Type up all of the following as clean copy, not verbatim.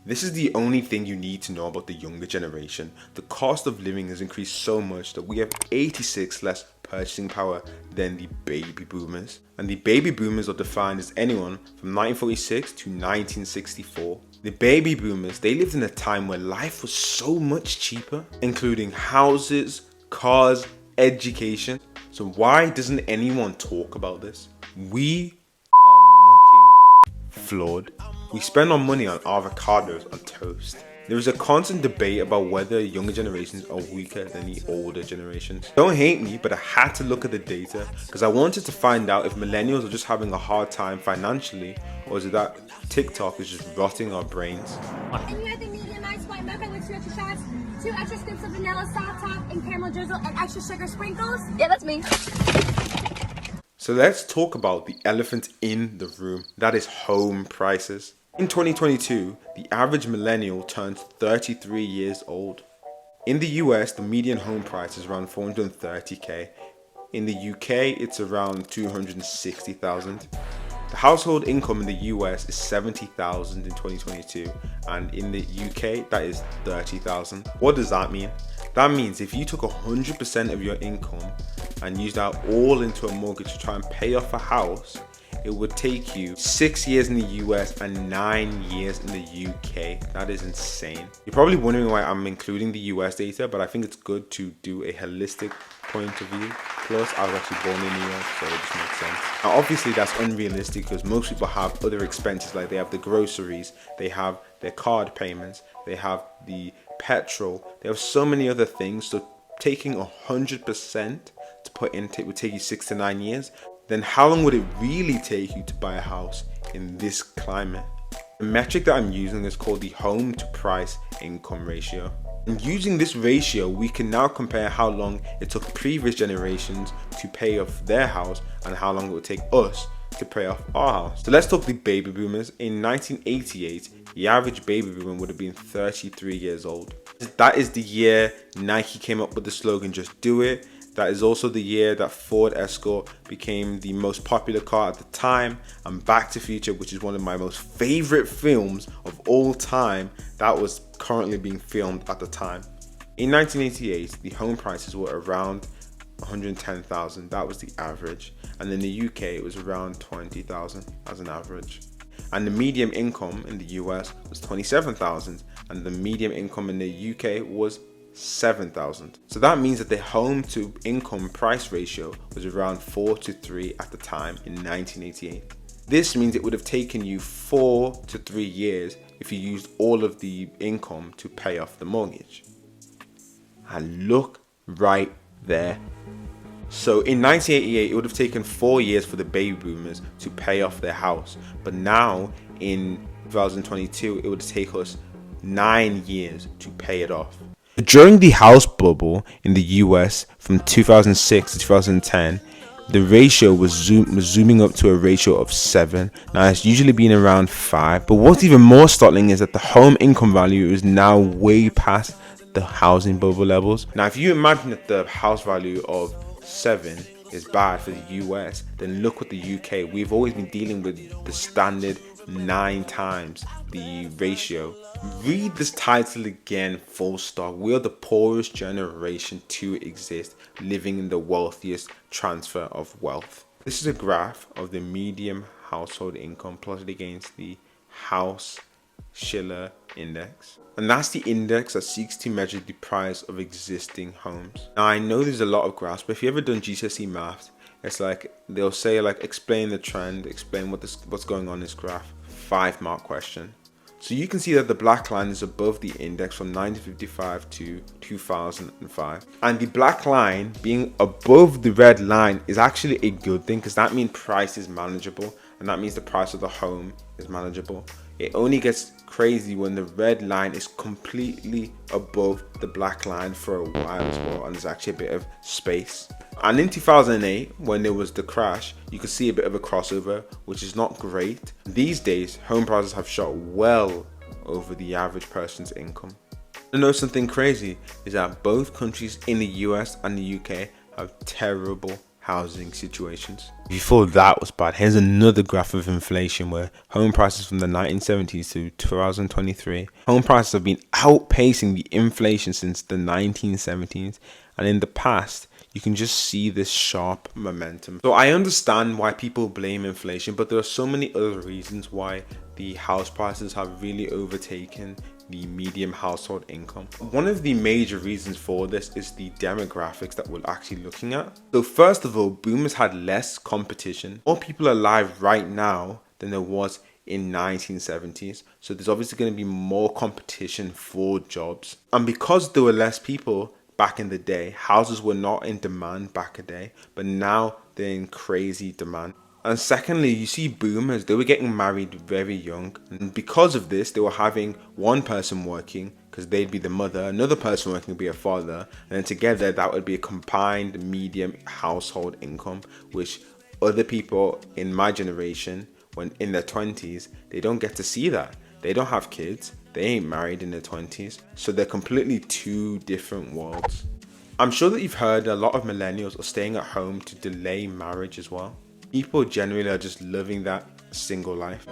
This is the only thing you need to know about the younger generation. The cost of living has increased so much that we have 86 less purchasing power than the baby boomers. And the baby boomers are defined as anyone from 1946 to 1964. The baby boomers, they lived in a time where life was so much cheaper, including houses, cars, education. So why doesn't anyone talk about this? We are mucking flawed. We spend our money on avocados on toast. There is a constant debate about whether younger generations are weaker than the older generations. Don't hate me, but I had to look at the data because I wanted to find out if millennials are just having a hard time financially, or is it that TikTok is just rotting our brains? And you had the medium-ized white mocha with 2 extra shots, 2 extra scoops of vanilla soft top and caramel drizzle, and extra sugar sprinkles. Yeah, that's me. So let's talk about the elephant in the room, that is home prices. In 2022, the average millennial turns 33 years old. In the US, the median home price is around 430k. In the UK, it's around 260,000. The household income in the US is 70,000 in 2022, and in the UK, that is 30,000. What does that mean? That means if you took 100% of your income and used that all into a mortgage to try and pay off a house, it would take you 6 years in the US and 9 years in the UK. That is insane. You're probably wondering why I'm including the US data, but I think it's good to do a holistic point of view. Plus, I was actually born in New York, so it just makes sense. Now, obviously, that's unrealistic because most people have other expenses, like they have the groceries, they have their card payments, they have the petrol, they have so many other things. So taking 100% to put in would take you 6 to 9 years. Then how long would it really take you to buy a house in this climate? The metric that I'm using is called the home to price income ratio. And using this ratio, we can now compare how long it took previous generations to pay off their house and how long it would take us to pay off our house. So let's talk the baby boomers. In 1988, the average baby boomer would have been 33 years old. That is the year Nike came up with the slogan, "Just do it." That is also the year that Ford Escort became the most popular car at the time, and Back to the Future, which is one of my most favorite films of all time, that was currently being filmed at the time. In 1988, the home prices were around 110,000. That was the average. And in the UK, it was around 20,000 as an average. And the median income in the US was 27,000, and the median income in the UK was 7,000. So that means that the home to income price ratio was around 4 to 3 at the time in 1988. This means it would have taken you 4 to 3 years if you used all of the income to pay off the mortgage. And look right there. So in 1988, it would have taken 4 years for the baby boomers to pay off their house. But now in 2022, it would take us 9 years to pay it off. During the house bubble in the US from 2006 to 2010, the ratio was zooming up to a ratio of 7. Now it's usually been around 5, but what's even more startling is that the home income value is now way past the housing bubble levels. Now if you imagine that the house value of 7 is bad for the US, then look at the UK. We've always been dealing with the standard 9 times the ratio. Read this title again, full stop. We are the poorest generation to exist, living in the wealthiest transfer of wealth. This is a graph of the median household income plotted against the House Shiller Index. And that's the index that seeks to measure the price of existing homes. Now I know there's a lot of graphs, but if you've ever done GCSE maths, it's like they'll say like explain the trend, explain what's going on in this graph. 5-mark question. So you can see that the black line is above the index from 1955 to 2005. And the black line being above the red line is actually a good thing because that means price is manageable, and that means the price of the home is manageable. It only gets crazy when the red line is completely above the black line for a while as well, and there's actually a bit of space. And in 2008, when there was the crash, you could see a bit of a crossover, which is not great. These days, home prices have shot well over the average person's income. To know something crazy is that both countries in the US and the UK have terrible housing situations. If you thought that was bad, here's another graph of inflation where home prices from the 1970s to 2023, home prices have been outpacing the inflation since the 1970s, and in the past you can just see this sharp momentum. So I understand why people blame inflation, but there are so many other reasons why the house prices have really overtaken the median household income. One of the major reasons for this is the demographics that we're actually looking at. So first of all, boomers had less competition. More people are alive right now than there was in 1970s. So there's obviously going to be more competition for jobs. And because there were less people back in the day, houses were not in demand back in the day, but now they're in crazy demand. And secondly, you see boomers, they were getting married very young. And because of this, they were having one person working, because they'd be the mother, another person working would be a father. And then together, that would be a combined medium household income, which other people in my generation, when in their 20s, they don't get to see that. They don't have kids. They ain't married in their 20s. So they're completely two different worlds. I'm sure that you've heard a lot of millennials are staying at home to delay marriage as well. People generally are just living that single life.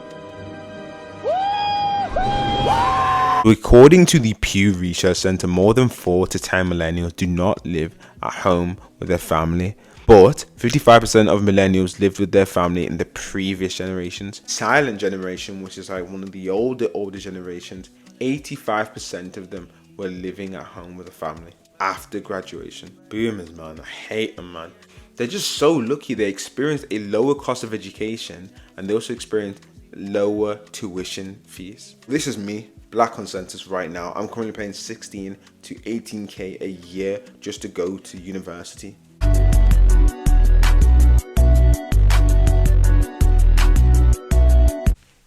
According to the Pew Research Center, more than 4 to 10 millennials do not live at home with their family, but 55% of millennials lived with their family in the previous generations. Silent generation, which is like one of the older generations, 85% of them were living at home with a family after graduation. Boomers, man, I hate them, man. They're just so lucky. They experienced a lower cost of education, and they also experienced lower tuition fees. This is me, Black Consensus right now. I'm currently paying 16 to 18k a year just to go to university.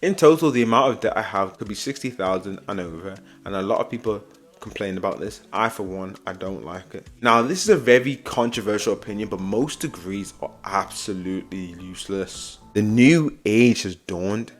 In total, the amount of debt I have could be 60,000 and over, and a lot of people complain about this. I, for one, I don't like it. Now, this is a very controversial opinion, but most degrees are absolutely useless. The new age has dawned.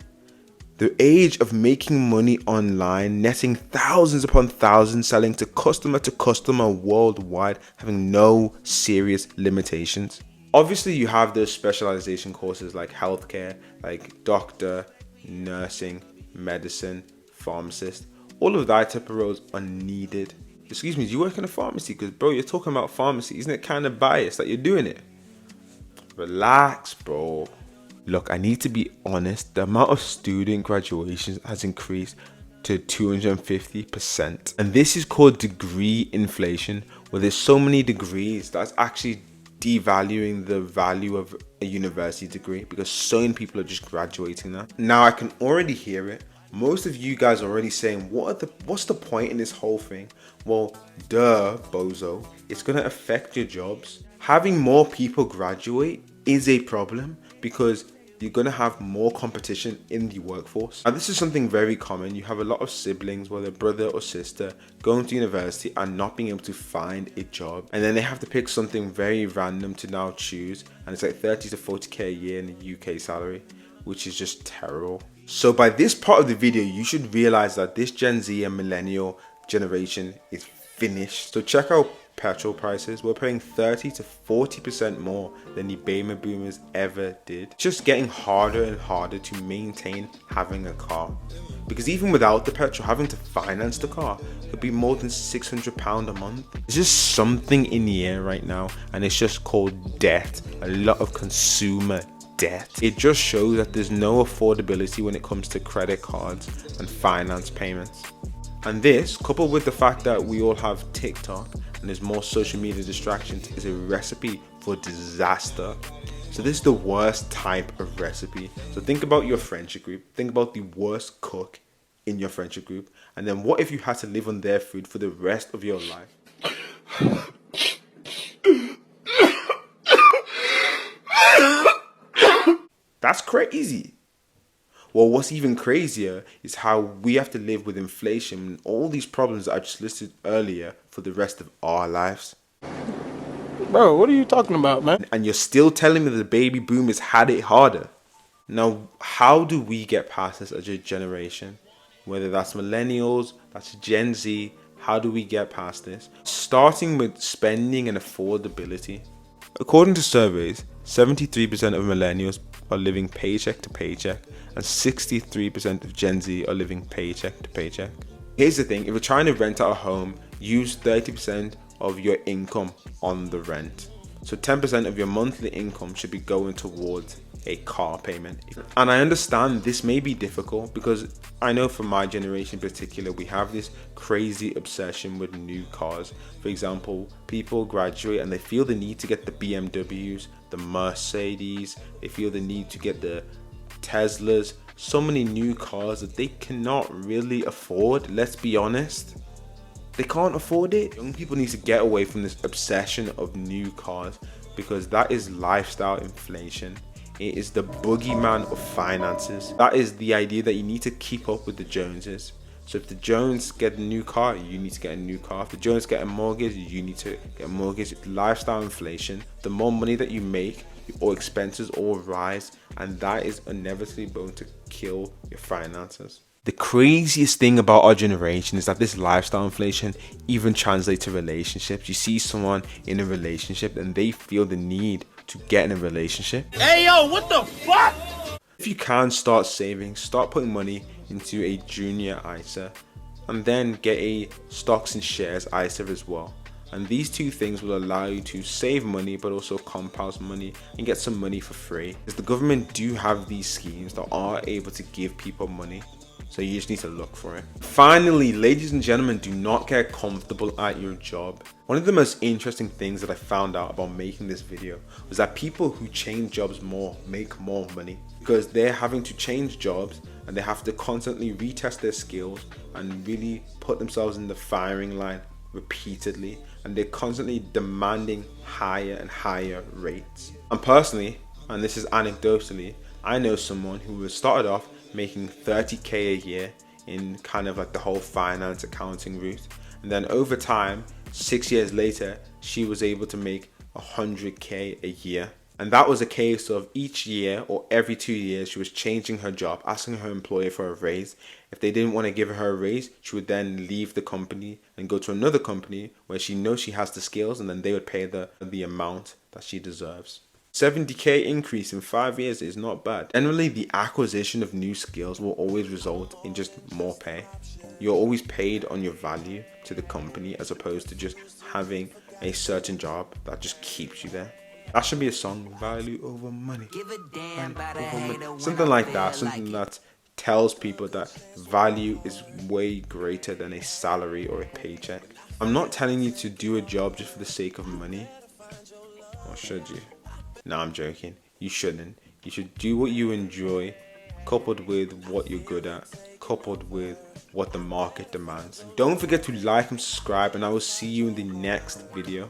The age of making money online, netting thousands upon thousands, selling to customer worldwide, having no serious limitations. Obviously, you have those specialization courses like healthcare, like doctor, nursing, medicine, pharmacist. All of that type of roles are needed. Excuse me, do you work in a pharmacy? Because bro, you're talking about pharmacy. Isn't it kind of biased that you're doing it? Relax, bro. Look, I need to be honest. The amount of student graduations has increased to 250%. And this is called degree inflation, where there's so many degrees that's actually devaluing the value of a university degree because so many people are just graduating now. Now I can already hear it. Most of you guys are already saying, what's the point in this whole thing? Well, duh, bozo. It's going to affect your jobs. Having more people graduate is a problem because you're going to have more competition in the workforce. Now, this is something very common. You have a lot of siblings, whether brother or sister, going to university and not being able to find a job. And then they have to pick something very random to now choose. And it's like 30 to 40k a year in the UK salary, which is just terrible. So by this part of the video, you should realize that this Gen Z and millennial generation is finished. So check out petrol prices. We're paying 30 to 40% more than the baby boomers ever did. It's just getting harder and harder to maintain having a car. Because even without the petrol, having to finance the car could be more than £600 a month. It's just something in the air right now, and it's just called debt. A lot of consumer debt. It just shows that there's no affordability when it comes to credit cards and finance payments. And this, coupled with the fact that we all have TikTok and there's more social media distractions, is a recipe for disaster. So this is the worst type of recipe. So think about your friendship group. Think about the worst cook in your friendship group. And then what if you had to live on their food for the rest of your life? That's crazy. Well, what's even crazier is how we have to live with inflation and all these problems that I just listed earlier for the rest of our lives. Bro, what are you talking about, man? And you're still telling me that the baby boomers had it harder. Now, how do we get past this as a generation? Whether that's millennials, that's Gen Z, how do we get past this? Starting with spending and affordability. According to surveys, 73% of millennials are living paycheck to paycheck, and 63% of Gen Z are living paycheck to paycheck. Here's the thing, if you're trying to rent out a home, use 30% of your income on the rent. So 10% of your monthly income should be going towards a car payment. And I understand this may be difficult because I know for my generation in particular, we have this crazy obsession with new cars. For example, people graduate and they feel the need to get the BMWs, the Mercedes, they feel the need to get the Teslas, so many new cars that they cannot really afford, let's be honest. They can't afford it. Young people need to get away from this obsession of new cars because that is lifestyle inflation. It is the boogeyman of finances. That is the idea that you need to keep up with the Joneses. So if the Jones get a new car, you need to get a new car. If the Jones get a mortgage, you need to get a mortgage. It's lifestyle inflation. The more money that you make, your expenses all rise, and that is inevitably going to kill your finances. The craziest thing about our generation is that this lifestyle inflation even translates to relationships. You see someone in a relationship and they feel the need to get in a relationship. Hey, yo, what the fuck? If you can, start saving, start putting money into a junior ISA, and then get a stocks and shares ISA as well. And these two things will allow you to save money but also compound money and get some money for free. Because the government do have these schemes that are able to give people money. So you just need to look for it. Finally, ladies and gentlemen, do not get comfortable at your job. One of the most interesting things that I found out about making this video was that people who change jobs more make more money because they're having to change jobs and they have to constantly retest their skills and really put themselves in the firing line repeatedly, and they're constantly demanding higher and higher rates. And personally, and this is anecdotally, I know someone who was started off making 30k a year in kind of like the whole finance accounting route, and then over time, 6 years later, she was able to make 100k a year. And that was a case of each year or every 2 years she was changing her job, asking her employer for a raise. If they didn't want to give her a raise, she would then leave the company and go to another company where she knows she has the skills, and then they would pay the amount that she deserves. 70k increase in 5 years is not bad. Generally, the acquisition of new skills will always result in just more pay. You're always paid on your value to the company as opposed to just having a certain job that just keeps you there. That should be a song, value over money. Something like that, something that tells people that value is way greater than a salary or a paycheck. I'm not telling you to do a job just for the sake of money. Or should you? No, I'm joking. You shouldn't. You should do what you enjoy, coupled with what you're good at, coupled with what the market demands. Don't forget to like and subscribe, and I will see you in the next video.